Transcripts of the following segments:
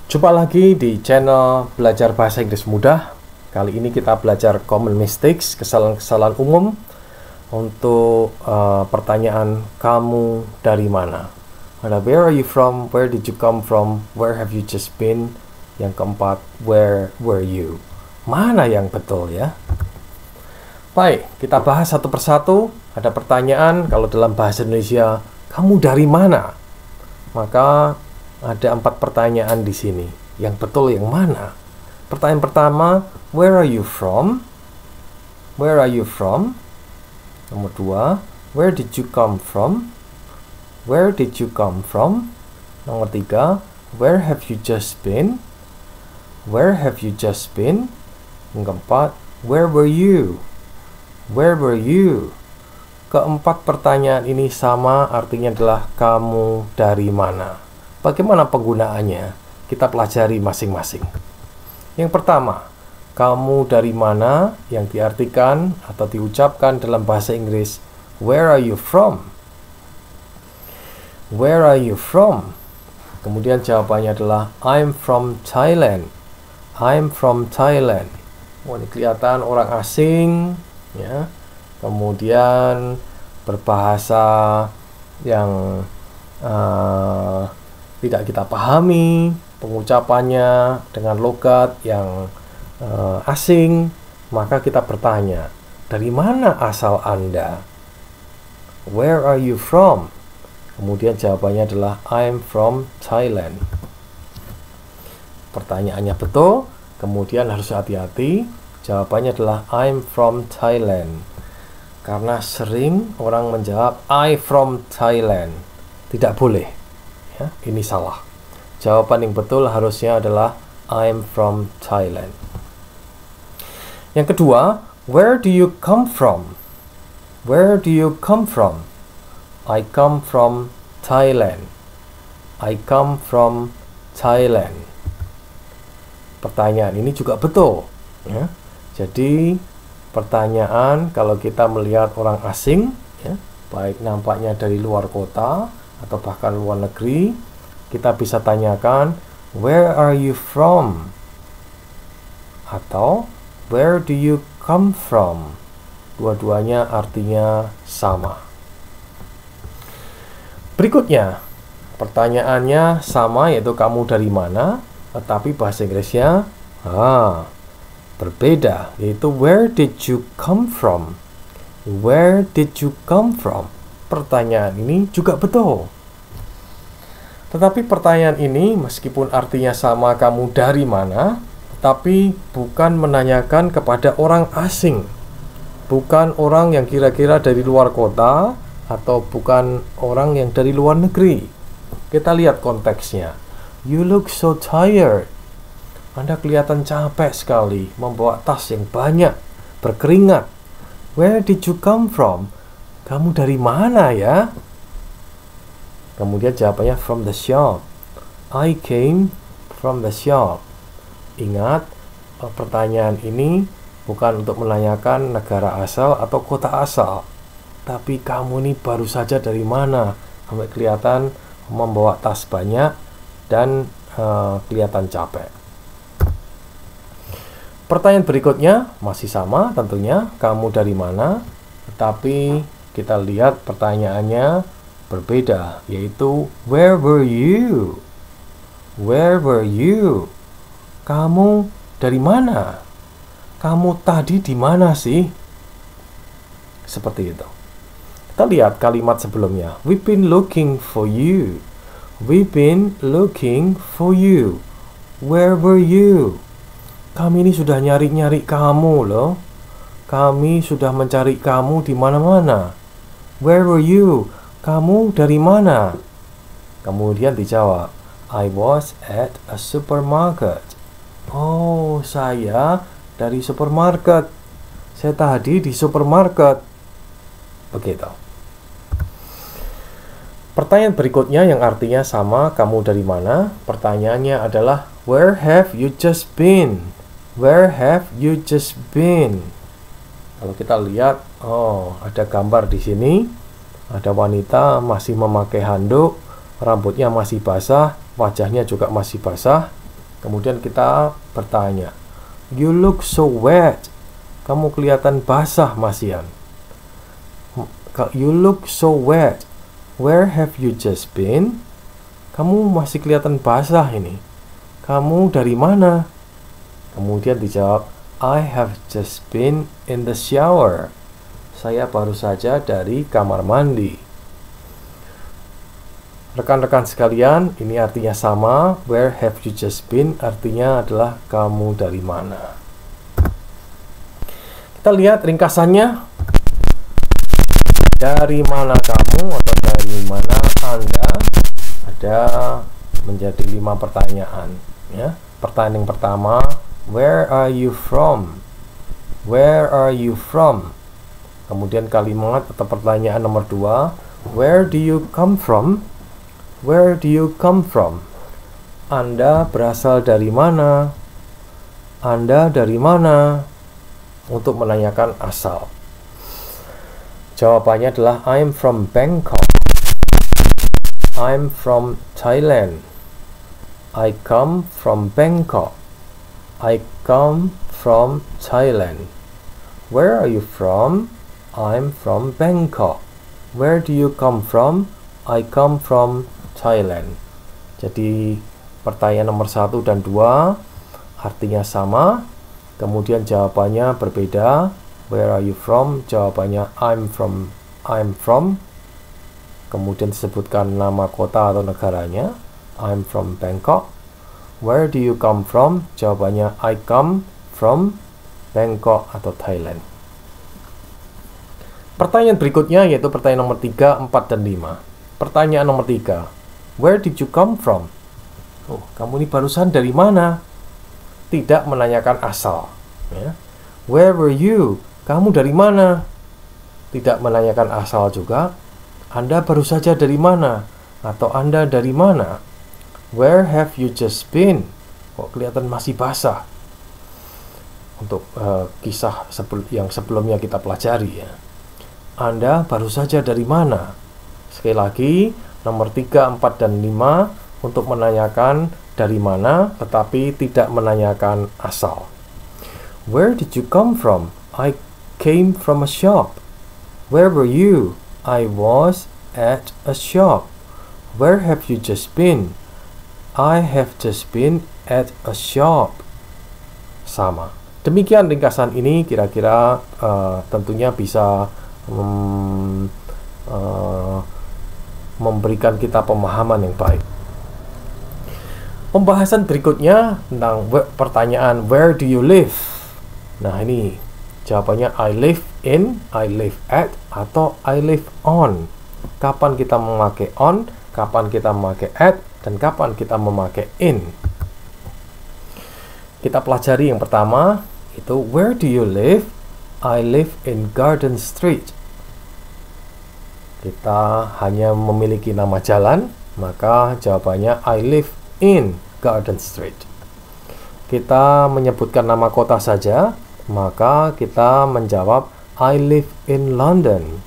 Jumpa lagi di channel Belajar Bahasa Inggris Mudah. Kali ini kita belajar common mistakes, kesalahan-kesalahan umum untuk pertanyaan kamu dari mana. Ada where are you from, where did you come from, where have you just been. Yang keempat, where were you. Mana yang betul ya? Baik, kita bahas satu persatu. Ada pertanyaan, kalau dalam bahasa Indonesia, kamu dari mana? Maka ada 4 pertanyaan di sini. Yang betul yang mana? Pertanyaan pertama, where are you from? Where are you from? Nomor 2, where did you come from? Where did you come from? Nomor 3, where have you just been? Where have you just been? Yang keempat, where were you? Where were you? Keempat pertanyaan ini sama, artinya adalah kamu dari mana. Bagaimana penggunaannya? Kita pelajari masing-masing. Yang pertama, kamu dari mana yang diartikan atau diucapkan dalam bahasa Inggris, where are you from? Where are you from? Kemudian jawabannya adalah I'm from Thailand. I'm from Thailand. Oh, ini kelihatan orang asing, ya. Kemudian berbahasa yang tidak kita pahami, pengucapannya dengan logat yang asing, maka kita bertanya, dari mana asal Anda? Where are you from? Kemudian jawabannya adalah I'm from Thailand. Pertanyaannya betul, kemudian harus hati-hati. Jawabannya adalah I'm from Thailand. Karena sering orang menjawab I from Thailand. Tidak boleh. Ya, ini salah. Jawaban yang betul harusnya adalah I'm from Thailand. Yang kedua, where do you come from? Where do you come from? I come from Thailand. I come from Thailand. Pertanyaan ini juga betul, ya. Jadi pertanyaan kalau kita melihat orang asing, ya, baik nampaknya dari luar kota atau bahkan luar negeri, kita bisa tanyakan where are you from? Atau where do you come from? Dua-duanya artinya sama. Berikutnya, pertanyaannya sama, yaitu kamu dari mana, tetapi bahasa Inggrisnya berbeda, yaitu where did you come from? Where did you come from? Pertanyaan ini juga betul. Tetapi pertanyaan ini meskipun artinya sama kamu dari mana, tapi bukan menanyakan kepada orang asing. Bukan orang yang kira-kira dari luar kota atau bukan orang yang dari luar negeri. Kita lihat konteksnya. You look so tired. Anda kelihatan capek sekali, membawa tas yang banyak, berkeringat. Where did you come from? Kamu dari mana ya? Kemudian jawabannya from the shop. I came from the shop. Ingat, pertanyaan ini bukan untuk menanyakan negara asal atau kota asal. Tapi kamu ini baru saja dari mana? Sampai kelihatan membawa tas banyak dan kelihatan capek. Pertanyaan berikutnya masih sama tentunya, kamu dari mana? Tetapi kita lihat pertanyaannya berbeda, yaitu where were you? Where were you? Kamu dari mana? Kamu tadi di mana sih? Seperti itu. Kita lihat kalimat sebelumnya. We've been looking for you. We've been looking for you. Where were you? Kami ini sudah nyari-nyari kamu loh. Kami sudah mencari kamu di mana-mana. Where were you? Kamu dari mana? Kemudian dijawab, I was at a supermarket. Oh, saya dari supermarket. Saya tadi di supermarket. Begitu. Pertanyaan berikutnya yang artinya sama, kamu dari mana? Pertanyaannya adalah where have you just been? Where have you just been? Kalau kita lihat, ada gambar di sini. Ada wanita masih memakai handuk, rambutnya masih basah, wajahnya juga masih basah. Kemudian kita bertanya, you look so wet. Kamu kelihatan basah, Mas Ian. You look so wet. Where have you just been? Kamu masih kelihatan basah ini. Kamu dari mana? Kemudian dijawab, I have just been in the shower. Saya baru saja dari kamar mandi. Rekan-rekan sekalian, ini artinya sama. Where have you just been? Artinya adalah kamu dari mana. Kita lihat ringkasannya. Dari mana kamu atau dari mana Anda? Ada menjadi 5 pertanyaan. Ya. Pertanyaan yang pertama, where are you from? Where are you from? Kemudian kalimat atau pertanyaan nomor 2, where do you come from? Where do you come from? Anda berasal dari mana? Anda dari mana? Untuk menanyakan asal. Jawabannya adalah I'm from Bangkok. I'm from Thailand. I come from Bangkok. I come from Thailand. Where are you from? I'm from Bangkok. Where do you come from? I come from Thailand. Jadi pertanyaan nomor 1 dan 2 artinya sama, kemudian jawabannya berbeda. Where are you from? Jawabannya I'm from. Kemudian disebutkan nama kota atau negaranya. I'm from Bangkok. Where do you come from? Jawabannya I come from Bangkok atau Thailand. Pertanyaan berikutnya yaitu pertanyaan nomor 3, 4, dan 5. Pertanyaan nomor 3. Where did you come from? Oh, kamu ini barusan dari mana? Tidak menanyakan asal. Ya. Where were you? Kamu dari mana? Tidak menanyakan asal juga. Anda baru saja dari mana? Atau Anda dari mana? Where have you just been? Kok kelihatan masih basah? Untuk kisah yang sebelumnya kita pelajari ya. Anda baru saja dari mana? Sekali lagi, nomor 3, 4, dan 5 untuk menanyakan dari mana, tetapi tidak menanyakan asal. Where did you come from? I came from a shop. Where were you? I was at a shop. Where have you just been? I have just been at a shop. Sama. Demikian ringkasan ini kira-kira tentunya bisa memberikan kita pemahaman yang baik. Pembahasan berikutnya tentang pertanyaan where do you live? Nah, ini jawabannya I live in, I live at, atau I live on. Kapan kita memakai on, kapan kita memakai at, dan kapan kita memakai in. Kita pelajari yang pertama, itu where do you live? I live in Garden Street. Kita hanya memiliki nama jalan, maka jawabannya I live in Garden Street. Kita menyebutkan nama kota saja, maka kita menjawab I live in London.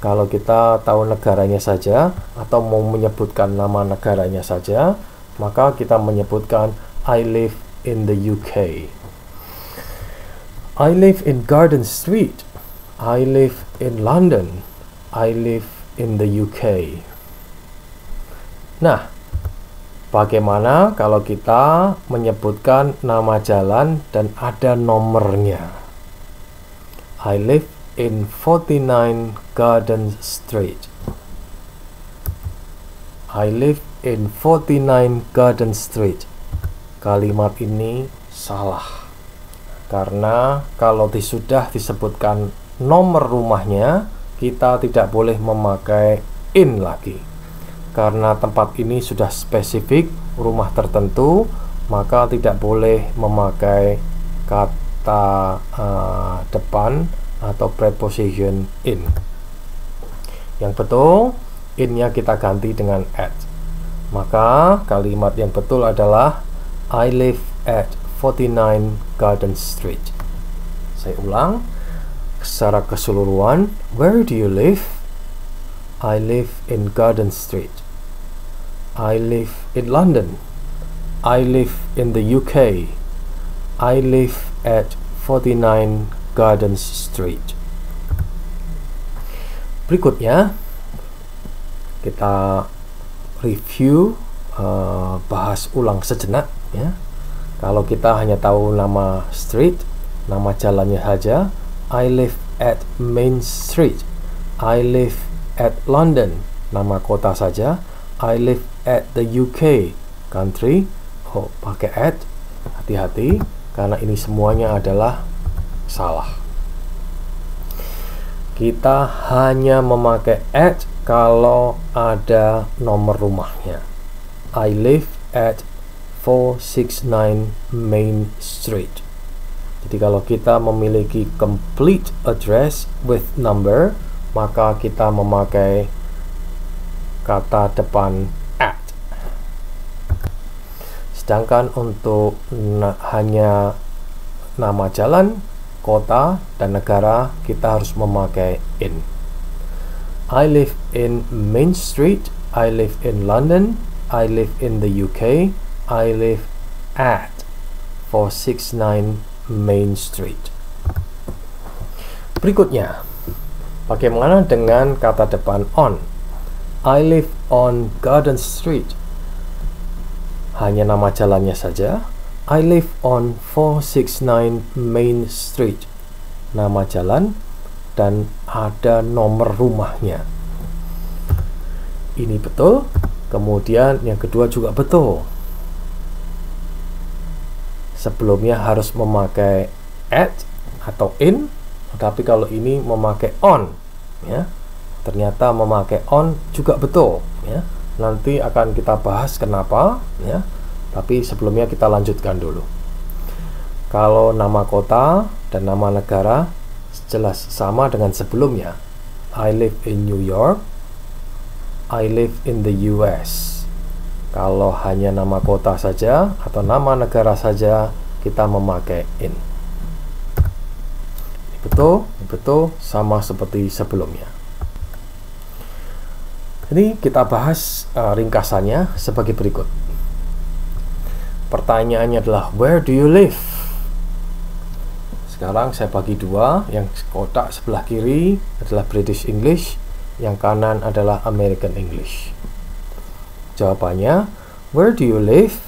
Kalau kita tahu negaranya saja atau mau menyebutkan nama negaranya saja, maka kita menyebutkan I live in the UK. I live in Garden Street. I live in London. I live in the UK. Nah, bagaimana kalau kita menyebutkan nama jalan dan ada nomornya? I live in 49 Garden Street. I live in 49 Garden Street. Kalimat ini salah. Karena kalau sudah disebutkan nomor rumahnya, kita tidak boleh memakai in lagi. Karena tempat ini sudah spesifik rumah tertentu, maka tidak boleh memakai kata depan atau preposition in. Yang betul, in-nya kita ganti dengan at. Maka kalimat yang betul adalah I live at 49 Garden Street. Saya ulang. Secara keseluruhan, where do you live? I live in Garden Street. I live in London. I live in the UK. I live at 49 Gardens Street. Berikutnya kita review, bahas ulang sejenak ya. Kalau kita hanya tahu nama street, nama jalannya saja, I live at Main Street. I live at London, nama kota saja. I live at the UK country. Oh, pakai at, hati-hati karena ini semuanya adalah salah. Kita hanya memakai at kalau ada nomor rumahnya. I live at 469 Main Street. Jadi kalau kita memiliki complete address with number, maka kita memakai kata depan at. Sedangkan untuk hanya nama jalan, kota, dan negara, kita harus memakai in. I live in Main Street. I live in London. I live in the UK. I live at 469 Main Street. Berikutnya, bagaimana dengan kata depan on? I live on Garden Street. Hanya nama jalannya saja. I live on 469 Main Street. Nama jalan dan ada nomor rumahnya. Ini betul. Kemudian yang kedua juga betul. Sebelumnya harus memakai at atau in, tapi kalau ini memakai on ya. Ternyata memakai on juga betul ya. Nanti akan kita bahas kenapa ya. Tapi sebelumnya kita lanjutkan dulu. Kalau nama kota dan nama negara jelas sama dengan sebelumnya. I live in New York. I live in the US. Kalau hanya nama kota saja atau nama negara saja, kita memakai in. Ini betul sama seperti sebelumnya. Ini kita bahas ringkasannya sebagai berikut. Pertanyaannya adalah where do you live? Sekarang saya bagi dua, yang kotak sebelah kiri adalah British English, yang kanan adalah American English. Jawabannya, where do you live?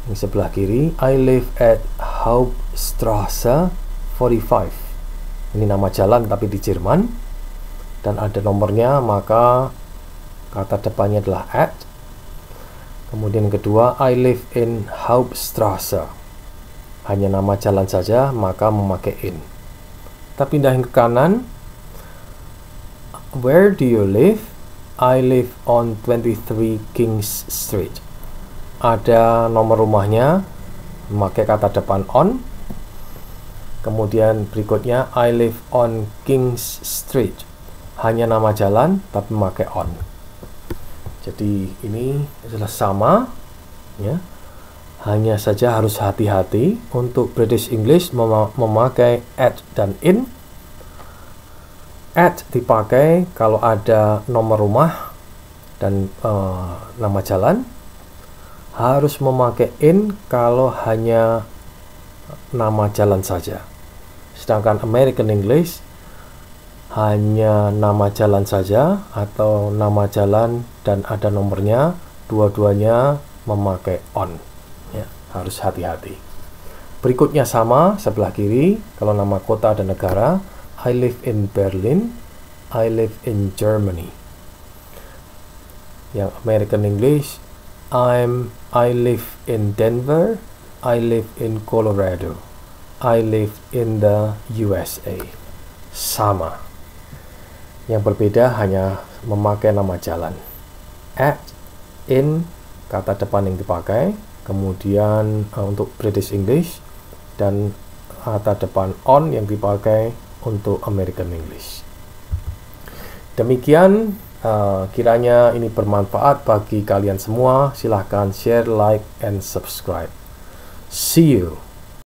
Yang sebelah kiri, I live at Hauptstraße 45. Ini nama jalan tapi di Jerman, dan ada nomornya, maka kata depannya adalah at. Kemudian kedua, I live in Hauptstraße. Hanya nama jalan saja, maka memakai in. Kita pindah ke kanan. Where do you live? I live on 23 Kings Street. Ada nomor rumahnya, memakai kata depan on. Kemudian berikutnya, I live on Kings Street. Hanya nama jalan, tapi memakai on. Jadi ini adalah sama ya. Hanya saja harus hati-hati untuk British English memakai at dan in. At dipakai kalau ada nomor rumah dan nama jalan. Harus memakai in kalau hanya nama jalan saja. Sedangkan American English hanya nama jalan saja atau nama jalan dan ada nomornya, dua-duanya memakai on ya, harus hati-hati. Berikutnya sama sebelah kiri, kalau nama kota dan negara, I live in Berlin, I live in Germany. Yang American English, I live in Denver, I live in Colorado, I live in the USA. Sama. Yang berbeda hanya memakai nama jalan. At, in, kata depan yang dipakai. Kemudian untuk British English. Dan kata depan on yang dipakai untuk American English. Demikian, kiranya ini bermanfaat bagi kalian semua. Silahkan share, like, and subscribe. See you.